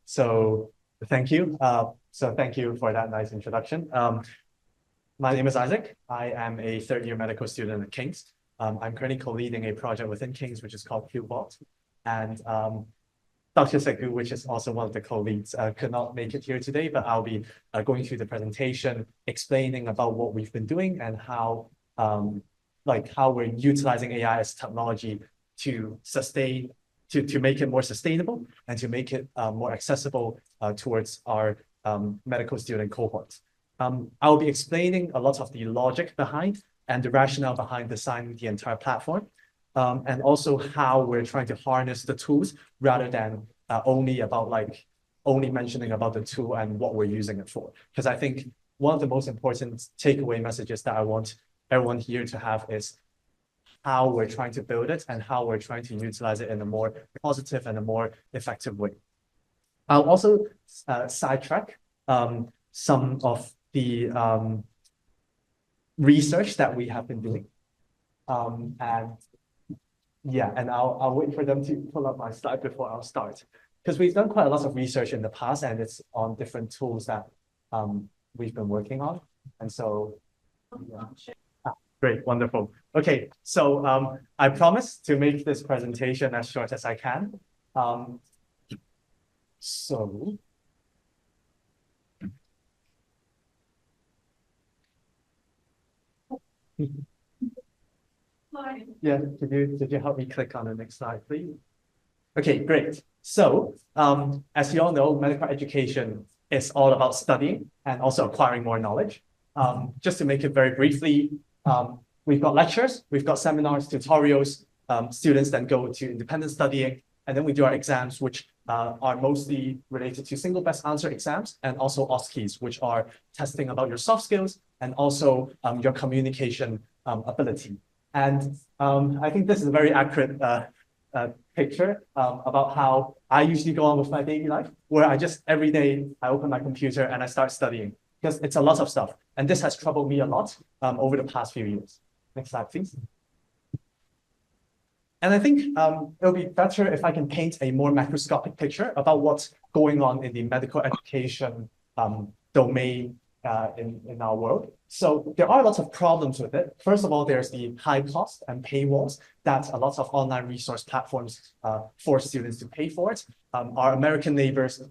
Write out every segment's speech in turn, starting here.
So thank you. Thank you for that nice introduction. My name is Isaac. I am a third-year medical student at King's. I'm currently co-leading a project within King's, which is called qVault. And Dr. Sagoo, which is also one of the co-leads, could not make it here today, but I'll be going through the presentation, explaining about what we've been doing and how, how we're utilizing AI as technology to sustain, to make it more sustainable and to make it more accessible towards our medical student cohorts. I'll be explaining a lot of the logic behind and the rationale behind designing the entire platform, and also how we're trying to harness the tools rather than only mentioning about the tool and what we're using it for. Because I think one of the most important takeaway messages that I want everyone here to have is how we're trying to build it and how we're trying to utilize it in a more positive and a more effective way. I'll also sidetrack some of the research that we have been doing. And I'll wait for them to pull up my slide before I'll start. Because we've done quite a lot of research in the past, and it's on different tools that we've been working on. And so, great, wonderful. Okay, so I promise to make this presentation as short as I can. Yeah, could you help me click on the next slide, please? Okay, great. So, as you all know, medical education is all about studying and also acquiring more knowledge. Just to make it very briefly, we've got lectures, we've got seminars, tutorials, students then go to independent studying, and then we do our exams, which are mostly related to single best answer exams, and also OSCEs, which are testing about your soft skills and also your communication ability. And I think this is a very accurate picture about how I usually go on with my daily life, where every day I open my computer and I start studying, because it's a lot of stuff. And this has troubled me a lot over the past few years. Next slide, please. And I think it'll be better if I can paint a more macroscopic picture about what's going on in the medical education domain in our world. So there are lots of problems with it. First of all, there's the high cost and paywalls that a lot of online resource platforms force students to pay for it. Our American neighbors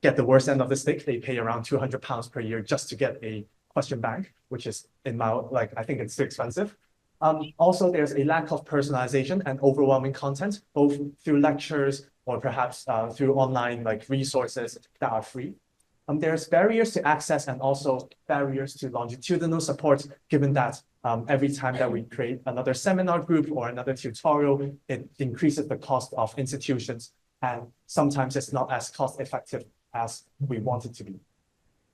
get the worst end of the stick. They pay around £200 per year just to get a question bank, which is I think it's too expensive. Also, there's a lack of personalization and overwhelming content, both through lectures or perhaps through online resources that are free. There's barriers to access and also barriers to longitudinal support, given that every time that we create another seminar group or another tutorial, it increases the cost of institutions, and sometimes it's not as cost effective as we want it to be.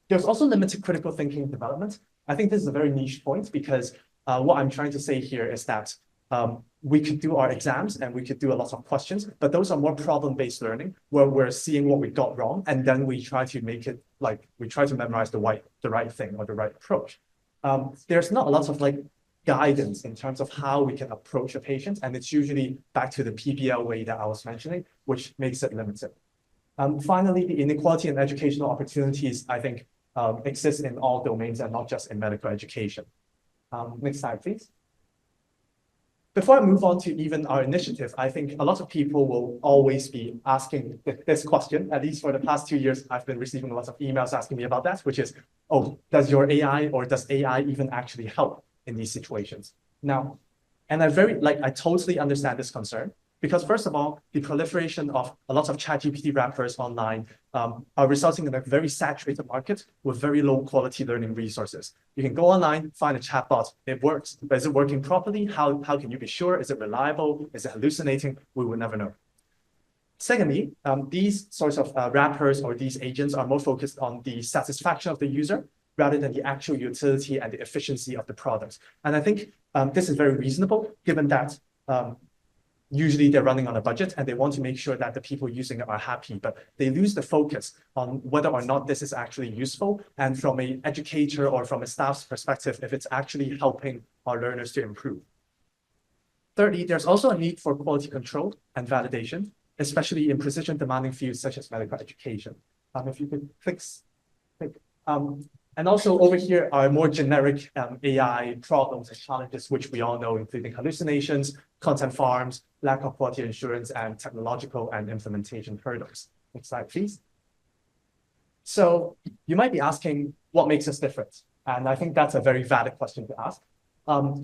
There's also limited critical thinking development. I think this is a very niche point because what I'm trying to say here is that we could do our exams and we could do a lot of questions, but those are more problem-based learning where we're seeing what we got wrong and then we try to make it we try to memorize the right thing or the right approach. There's not a lot of guidance in terms of how we can approach a patient, and it's usually back to the PBL way that I was mentioning, which makes it limited. Finally, the inequality in educational opportunities, I think, exists in all domains and not just in medical education. Next slide, please. Before I move on to even our initiative, I think a lot of people will always be asking this question. At least for the past 2 years, I've been receiving a lot of emails asking me about that, which is, oh, does your AI or does AI even actually help in these situations? Now, and I totally understand this concern, because first of all, the proliferation of a lot of ChatGPT wrappers online are resulting in a very saturated market with very low quality learning resources. You can go online, find a chatbot, it works, but is it working properly? How can you be sure? Is it reliable? Is it hallucinating? We will never know. Secondly, these sorts of wrappers or these agents are more focused on the satisfaction of the user rather than the actual utility and the efficiency of the products. And I think this is very reasonable, given that usually they're running on a budget and they want to make sure that the people using it are happy, but they lose the focus on whether or not this is actually useful, and from an educator or from a staff's perspective, if it's actually helping our learners to improve. Thirdly, there's also a need for quality control and validation. especially in precision demanding fields such as medical education. If you could click. And also over here are more generic AI problems and challenges, which we all know, including hallucinations, content farms, lack of quality assurance, and technological and implementation hurdles. Next slide, please. So you might be asking, what makes us different? And I think that's a very valid question to ask.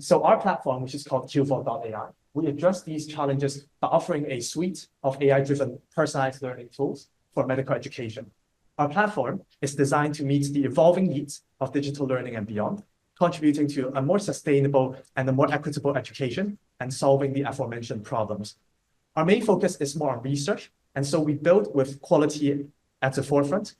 So our platform, which is called qVault.ai, we address these challenges by offering a suite of AI-driven personalized learning tools for medical education. Our platform is designed to meet the evolving needs of digital learning and beyond, contributing to a more sustainable and a more equitable education and solving the aforementioned problems. Our main focus is more on research, and so we build with quality at the forefront.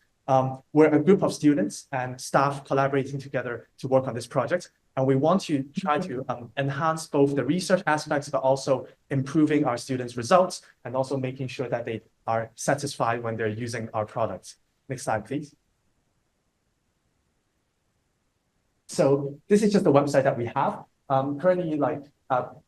We're a group of students and staff collaborating together to work on this project, and we want to try to enhance both the research aspects, but also improving our students' results and also making sure that they are satisfied when they're using our products. Next slide, please. So this is just the website that we have. Currently,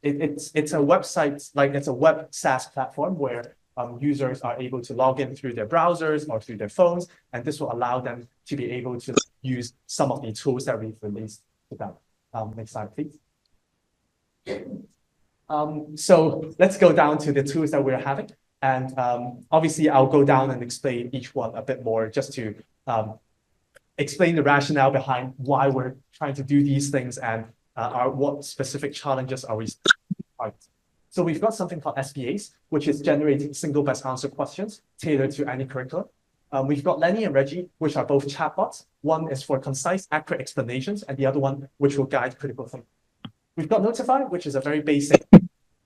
it's a website, it's a web SaaS platform where users are able to log in through their browsers or through their phones, and this will allow them to be able to use some of the tools that we've released to them. Next slide, please. So let's go down to the tools that we're having. And obviously, I'll go down and explain each one a bit more just to explain the rationale behind why we're trying to do these things and what specific challenges are we fighting. So we've got something called SBAs, which is generating single best answer questions tailored to any curriculum. We've got Lenny and Reggie, which are both chatbots. One is for concise, accurate explanations, and the other one, which will guide critical thinking. We've got Notify, which is a very basic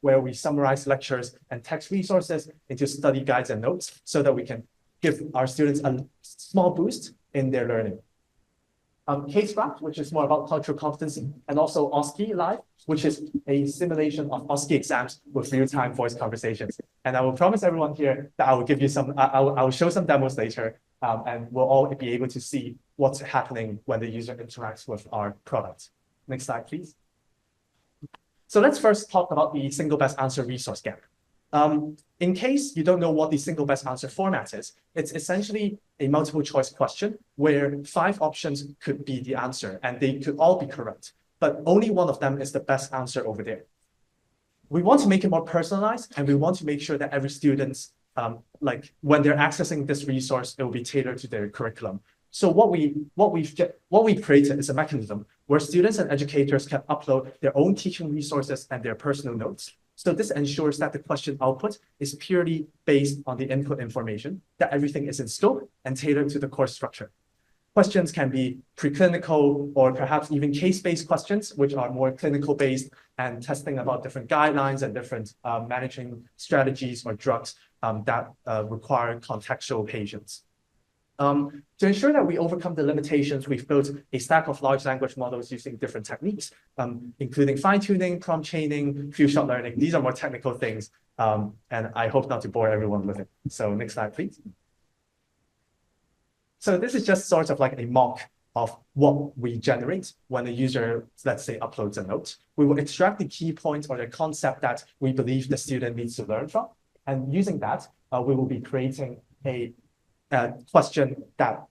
where we summarize lectures and text resources into study guides and notes so that we can give our students a small boost in their learning. CaseWrap, which is more about cultural competency, and also OSCE Live, which is a simulation of OSCE exams with real-time voice conversations. And I will promise everyone here that I will give you some, I will show some demos later, and we'll all be able to see what's happening when the user interacts with our product. Next slide, please. So let's first talk about the single best answer resource gap. In case you don't know what the single best answer format is, it's essentially a multiple choice question where 5 options could be the answer and they could all be correct, but only one of them is the best answer over there. We want to make it more personalized, and we want to make sure that every student's, when they're accessing this resource, it will be tailored to their curriculum. So what we've created is a mechanism where students and educators can upload their own teaching resources and their personal notes. So this ensures that the question output is purely based on the input information, that everything is in scope and tailored to the course structure. Questions can be preclinical or perhaps even case-based questions, which are more clinical-based and testing about different guidelines and different managing strategies or drugs that require contextual patients. To ensure that we overcome the limitations, we've built a stack of large language models using different techniques, including fine-tuning, prompt chaining, few-shot learning. These are more technical things, and I hope not to bore everyone with it. So next slide, please. So this is just sort of like a mock of what we generate when a user, let's say, uploads a note. We will extract the key points or the concept that we believe the student needs to learn from. And using that, we will be creating a question that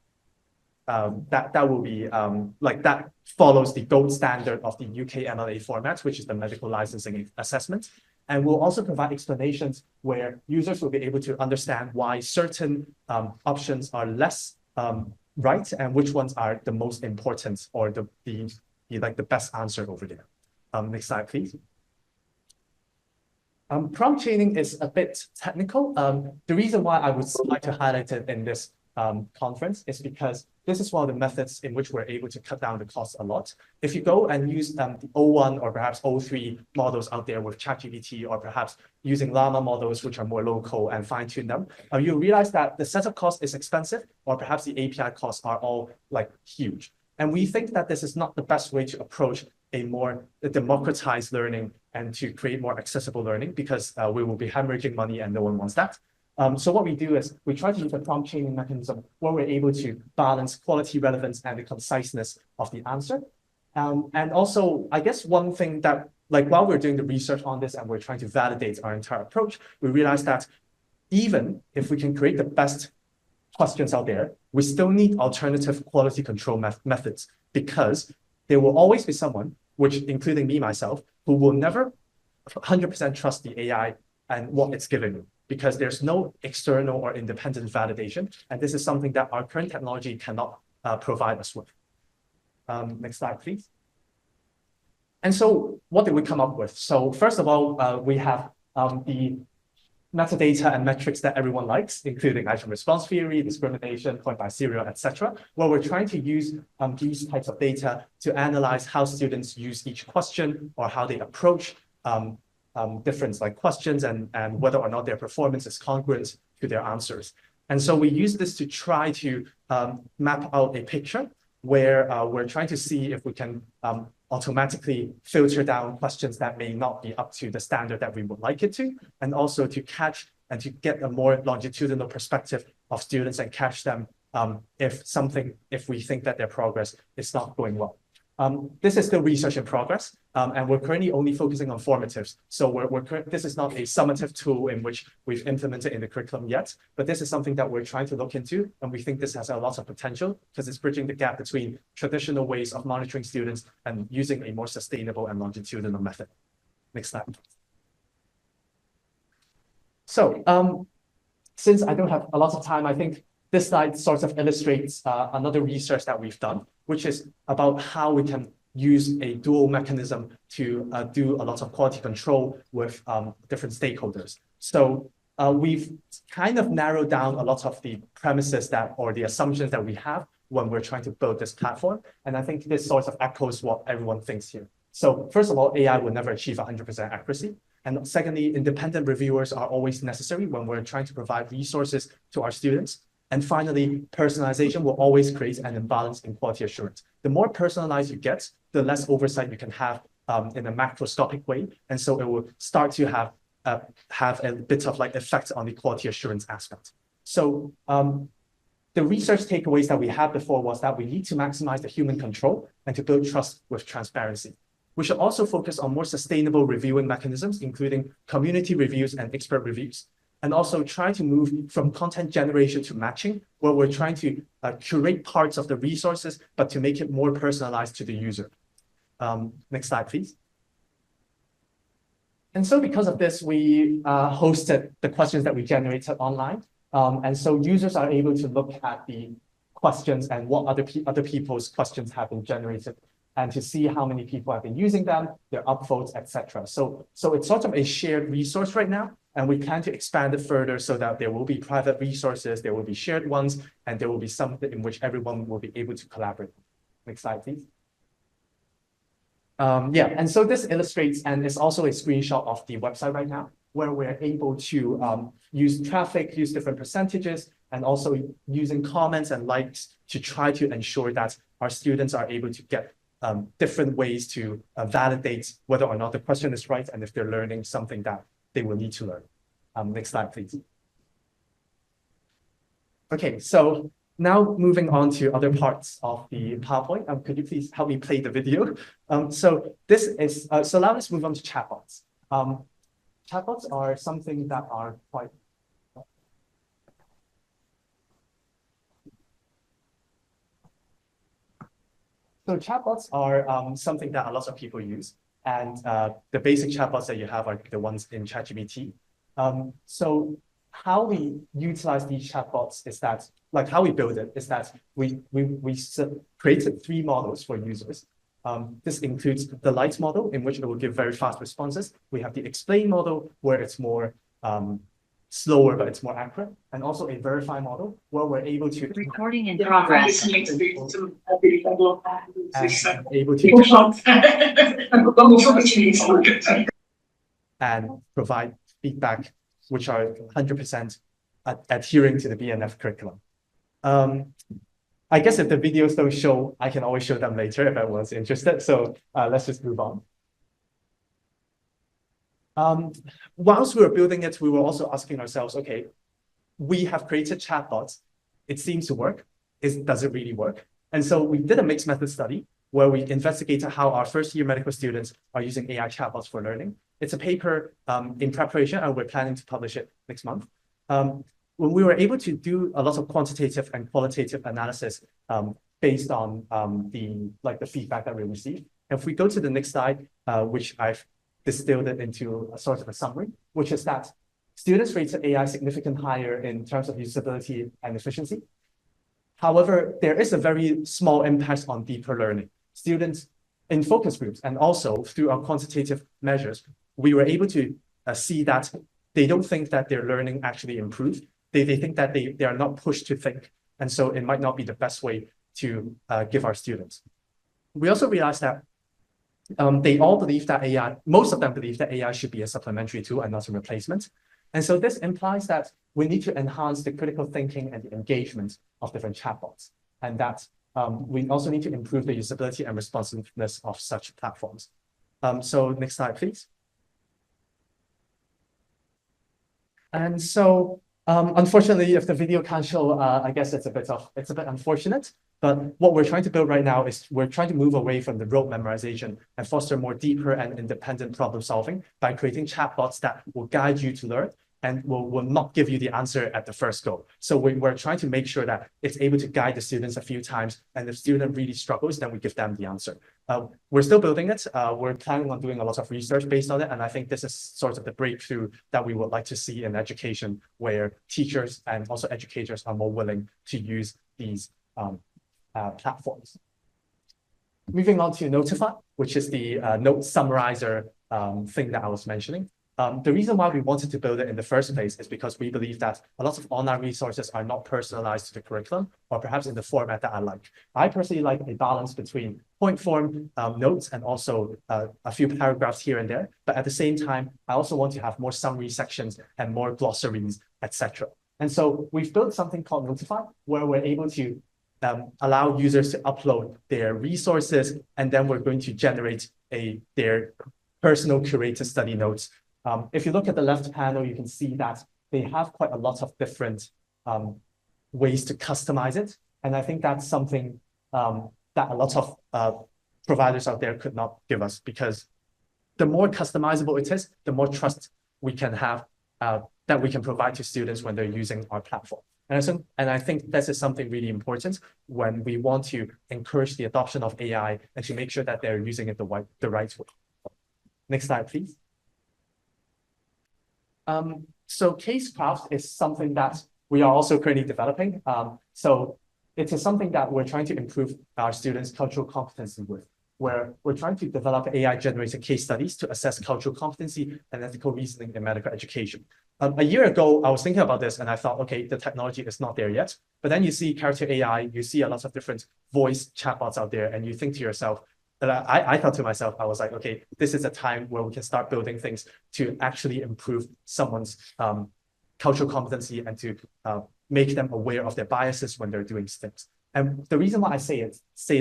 will be that follows the gold standard of the UK MLA format, which is the medical licensing assessment. And we'll also provide explanations where users will be able to understand why certain options are less right and which ones are the most important or the best answer over there. Next slide, please. Prompt chaining is a bit technical. The reason why I would like to highlight it in this conference is because this is one of the methods in which we're able to cut down the cost a lot. If you go and use the O1 or perhaps O3 models out there with ChatGPT, or perhaps using Llama models, which are more local, and fine-tune them, you realize that the setup cost is expensive, or perhaps the API costs are all huge. And we think that this is not the best way to approach a more democratized learning and to create more accessible learning, because we will be hemorrhaging money and no one wants that. So what we do is we try to use a prompt chaining mechanism where we're able to balance quality, relevance, and the conciseness of the answer. And also, I guess one thing that, while we're doing the research on this and we're trying to validate our entire approach, we realized that even if we can create the best questions out there, we still need alternative quality control methods, because there will always be someone, which including me myself, who will never 100% trust the AI and what it's giving you, because there's no external or independent validation. And this is something that our current technology cannot provide us with. Next slide, please. And so what did we come up with? So first of all, we have the metadata and metrics that everyone likes, including item response theory, discrimination, point by serial, etc. Where we're trying to use these types of data to analyze how students use each question or how they approach different questions and whether or not their performance is congruent to their answers. And so we use this to try to map out a picture where we're trying to see if we can automatically filter down questions that may not be up to the standard that we would like it to, and also to catch and to get a more longitudinal perspective of students and catch them if we think that their progress is not going well. This is still research in progress, and we're currently only focusing on formatives. So this is not a summative tool in which we've implemented in the curriculum yet, but this is something that we're trying to look into, and we think this has a lot of potential because it's bridging the gap between traditional ways of monitoring students and using a more sustainable and longitudinal method. Next slide. So since I don't have a lot of time, I think this slide sort of illustrates another research that we've done, which is about how we can use a dual mechanism to do a lot of quality control with different stakeholders. So we've kind of narrowed down a lot of the premises or the assumptions that we have when we're trying to build this platform. And I think this sort of echoes what everyone thinks here. So first of all, AI will never achieve 100% accuracy. And secondly, independent reviewers are always necessary when we're trying to provide resources to our students. And finally, personalization will always create an imbalance in quality assurance. The more personalized you get, the less oversight you can have in a macroscopic way. And so it will start to have a bit of effect on the quality assurance aspect. So the research takeaways that we had before was that we need to maximize the human control and to build trust with transparency. We should also focus on more sustainable reviewing mechanisms, including community reviews and expert reviews, and also try to move from content generation to matching, where we're trying to curate parts of the resources, but to make it more personalized to the user. Next slide, please. And so because of this, we hosted the questions that we generated online. And so users are able to look at the questions and what other people's questions have been generated, and to see how many people have been using them, their upvotes, etc. So it's sort of a shared resource right now, and we plan to expand it further so that there will be private resources, there will be shared ones, and there will be something in which everyone will be able to collaborate. Next slide, please. Yeah, and so this illustrates, and it's also a screenshot of the website right now, where we're able to use traffic, use different percentages, and also using comments and likes to try to ensure that our students are able to get different ways to validate whether or not the question is right and if they're learning something that they will need to learn. Next slide, please. Okay, so now moving on to other parts of the PowerPoint. Could you please help me play the video? So this is, so now let's move on to chatbots. Chatbots are something that are quite So chatbots are something that a lot of people use, and the basic chatbots that you have are the ones in ChatGPT. So how we utilize these chatbots is that, how we build it is that we created 3 models for users. This includes the light model, in which it will give very fast responses. We have the explain model, where it's more slower, but it's more accurate, and also a verify model, where we're able to recording in progress and provide feedback, which are 100% adhering to the BNF curriculum. I guess if the videos don't show, I can always show them later if anyone's interested. So let's just move on. Whilst we were building it, we were also asking ourselves, okay, we have created chatbots. It seems to work. Does it really work? And so we did a mixed method study where we investigated how our first-year medical students are using AI chatbots for learning. It's a paper in preparation, and we're planning to publish it next month. when we were able to do a lot of quantitative and qualitative analysis based on the feedback that we received. If we go to the next slide, which I've distilled it into a sort of a summary, which is that students rated AI significantly higher in terms of usability and efficiency. However, there is a very small impact on deeper learning. Students in focus groups and also through our quantitative measures, we were able to see that they don't think that their learning actually improved. They think that they are not pushed to think. And so it might not be the best way to give our students. We also realized that they all believe that AI, most of them believe that AI should be a supplementary tool and not a replacement. And so this implies that we need to enhance the critical thinking and the engagement of different chatbots. And that we also need to improve the usability and responsiveness of such platforms. So next slide, please. And so unfortunately, if the video can't show, I guess it's a bit unfortunate. But what we're trying to build right now is we're trying to move away from the rote memorization and foster more deeper and independent problem solving by creating chatbots that will guide you to learn and will not give you the answer at the first go. So we're trying to make sure that it's able to guide the students a few times. And if the student really struggles, then we give them the answer. We're still building it. We're planning on doing a lot of research based on it. And I think this is sort of the breakthrough that we would like to see in education, where teachers and also educators are more willing to use these platforms. Moving on to Notify, which is the note summarizer thing that I was mentioning. The reason why we wanted to build it in the first place is because we believe that a lot of online resources are not personalized to the curriculum, or perhaps in the format that I like. I personally like a balance between point form notes and also a few paragraphs here and there. But at the same time, I also want to have more summary sections and more glossaries, etc. And so we've built something called Notify, where we're able to allow users to upload their resources, and then we're going to generate their personal curated study notes. If you look at the left panel, you can see that they have quite a lot of different ways to customize it. And I think that's something that a lot of providers out there could not give us, because the more customizable it is, the more trust we can have that we can provide to students when they're using our platform. And I think this is something really important when we want to encourage the adoption of AI and to make sure that they're using it the right way. Next slide, please. So Casecraft is something that we are also currently developing. So it is something that we're trying to improve our students' cultural competency with, where we're trying to develop AI-generated case studies to assess cultural competency and ethical reasoning in medical education. A year ago, I was thinking about this and I thought, okay, the technology is not there yet. But then you see character AI, you see a lot of different voice chatbots out there, and you think to yourself, I thought to myself, I was like, okay, this is a time where we can start building things to actually improve someone's cultural competency and to make them aware of their biases when they're doing things. And the reason why I say it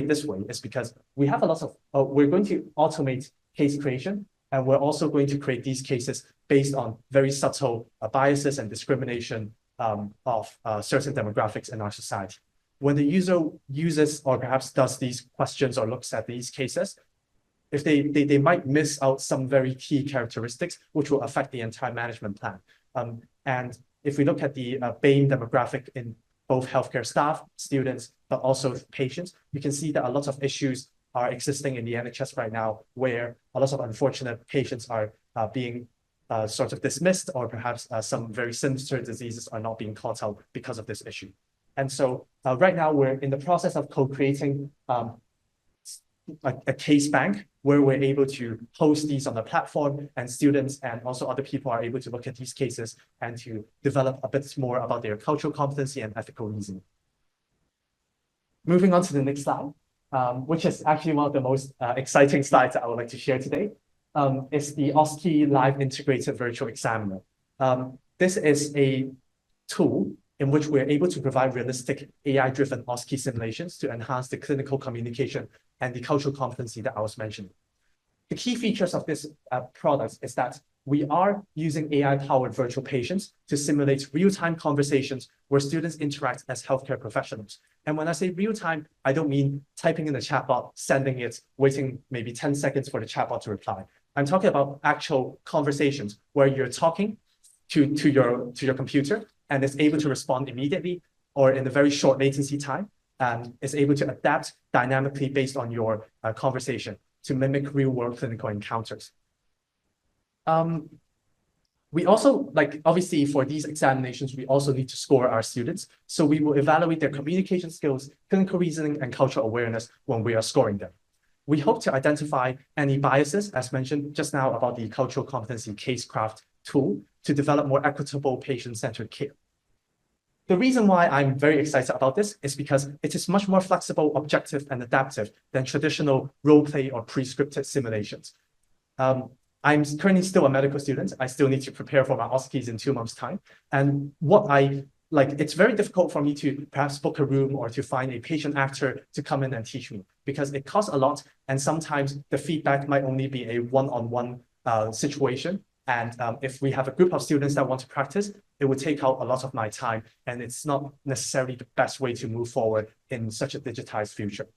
this way is because we have a lot of, we're going to automate case creation, and we're also going to create these cases based on very subtle biases and discrimination of certain demographics in our society. When the user uses or perhaps does these questions or looks at these cases, if they might miss out some very key characteristics, which will affect the entire management plan. And if we look at the BAME demographic in both healthcare staff, students, but also patients, you can see that a lot of issues are existing in the NHS right now, where a lot of unfortunate patients are being sort of dismissed, or perhaps some very sinister diseases are not being caught out because of this issue. And so right now we're in the process of co-creating a case bank where we're able to host these on the platform, and students and also other people are able to look at these cases and to develop a bit more about their cultural competency and ethical reasoning. Moving on to the next slide, which is actually one of the most exciting slides that I would like to share today, is the OSCE Live Integrated Virtual Examiner. This is a tool in which we're able to provide realistic AI-driven OSCE simulations to enhance the clinical communication and the cultural competency that I was mentioning. The key features of this product is that we are using AI-powered virtual patients to simulate real-time conversations where students interact as healthcare professionals. And when I say real-time, I don't mean typing in the chatbot, sending it, waiting maybe 10 seconds for the chatbot to reply. I'm talking about actual conversations where you're talking to your computer, and is able to respond immediately or in a very short latency time, and is able to adapt dynamically based on your conversation to mimic real-world clinical encounters. We also, obviously for these examinations, we also need to score our students. So we will evaluate their communication skills, clinical reasoning, and cultural awareness when we are scoring them. We hope to identify any biases, as mentioned just now about the cultural competency casecraft tool, to develop more equitable patient-centered care. The reason why I'm very excited about this is because it is much more flexible, objective, and adaptive than traditional role-play or pre-scripted simulations. I'm currently still a medical student. I still need to prepare for my OSCEs in 2 months' time. And it's very difficult for me to perhaps book a room or to find a patient actor to come in and teach me, because it costs a lot. And sometimes the feedback might only be a one-on-one situation. And if we have a group of students that want to practice, it would take out a lot of my time. And it's not necessarily the best way to move forward in such a digitized future.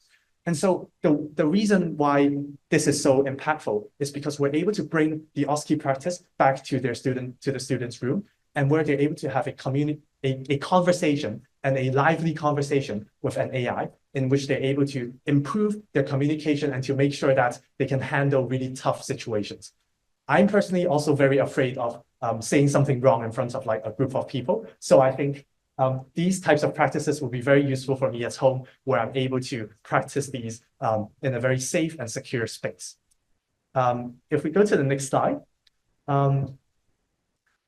And so the reason why this is so impactful is because we're able to bring the OSCE practice back to the student's room, and where they're able to have a conversation and a lively conversation with an AI, in which they're able to improve their communication and to make sure that they can handle really tough situations. I'm personally also very afraid of saying something wrong in front of a group of people. So I think these types of practices will be very useful for me at home, where I'm able to practice these in a very safe and secure space. If we go to the next slide.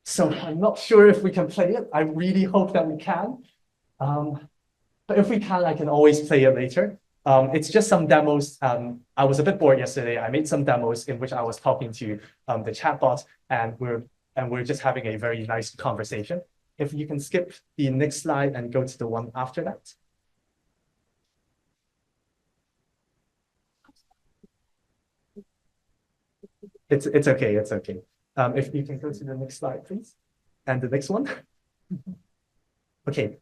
So I'm not sure if we can play it. I really hope that we can. But if we can, I can always play it later. It's just some demos. I was a bit bored yesterday. I made some demos in which I was talking to the chatbot, and we're just having a very nice conversation. If you can skip the next slide and go to the one after that. It's okay, it's okay. If you can go to the next slide, please. And the next one. Okay,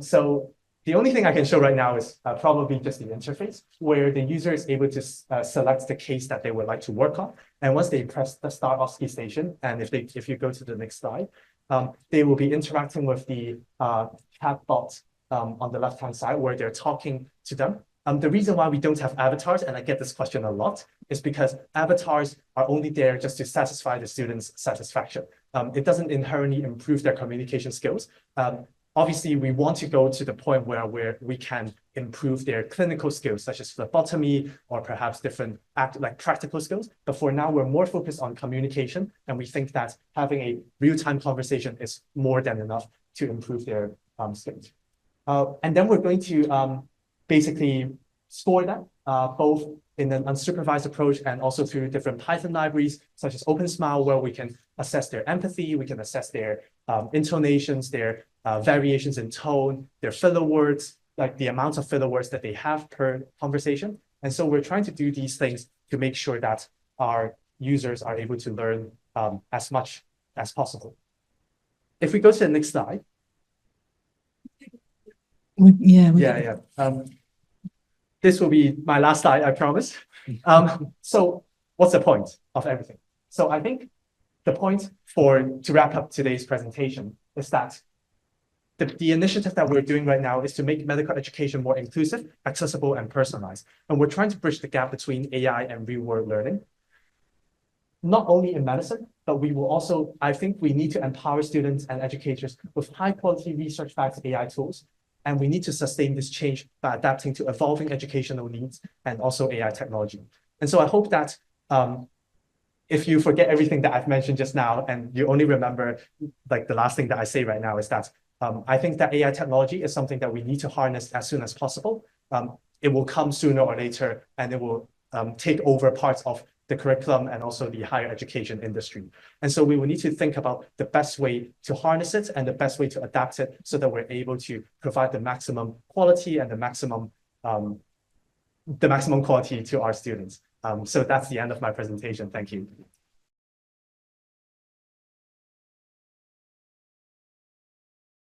so the only thing I can show right now is probably just the interface, where the user is able to select the case that they would like to work on. And once they press the Start OSCE station, and if you go to the next slide, they will be interacting with the chatbot on the left-hand side, where they're talking to them. The reason why we don't have avatars, and I get this question a lot, is because avatars are only there just to satisfy the students' satisfaction. It doesn't inherently improve their communication skills. Obviously, we want to go to the point where we can improve their clinical skills, such as phlebotomy or perhaps different practical skills. But for now, we're more focused on communication, and we think that having a real-time conversation is more than enough to improve their skills. And then we're going to basically score that both in an unsupervised approach and also through different Python libraries, such as OpenSmile, where we can assess their empathy, we can assess their intonations, their variations in tone, their filler words, like the amount of filler words that they have per conversation. And so we're trying to do these things to make sure that our users are able to learn as much as possible. If we go to the next slide. This will be my last slide, I promise. So what's the point of everything? So I think the point to wrap up today's presentation is that the initiative that we're doing right now is to make medical education more inclusive, accessible, and personalized. And we're trying to bridge the gap between AI and real-world learning. Not only in medicine, but we will also, I think we need to empower students and educators with high-quality research-backed AI tools. And we need to sustain this change by adapting to evolving educational needs and also AI technology. And so I hope that if you forget everything that I've mentioned just now, and you only remember the last thing that I say right now is that I think that AI technology is something that we need to harness as soon as possible. It will come sooner or later, and it will take over parts of the curriculum and also the higher education industry. And so we will need to think about the best way to harness it and the best way to adapt it so that we're able to provide the maximum quality and the maximum quality to our students. So that's the end of my presentation. Thank you.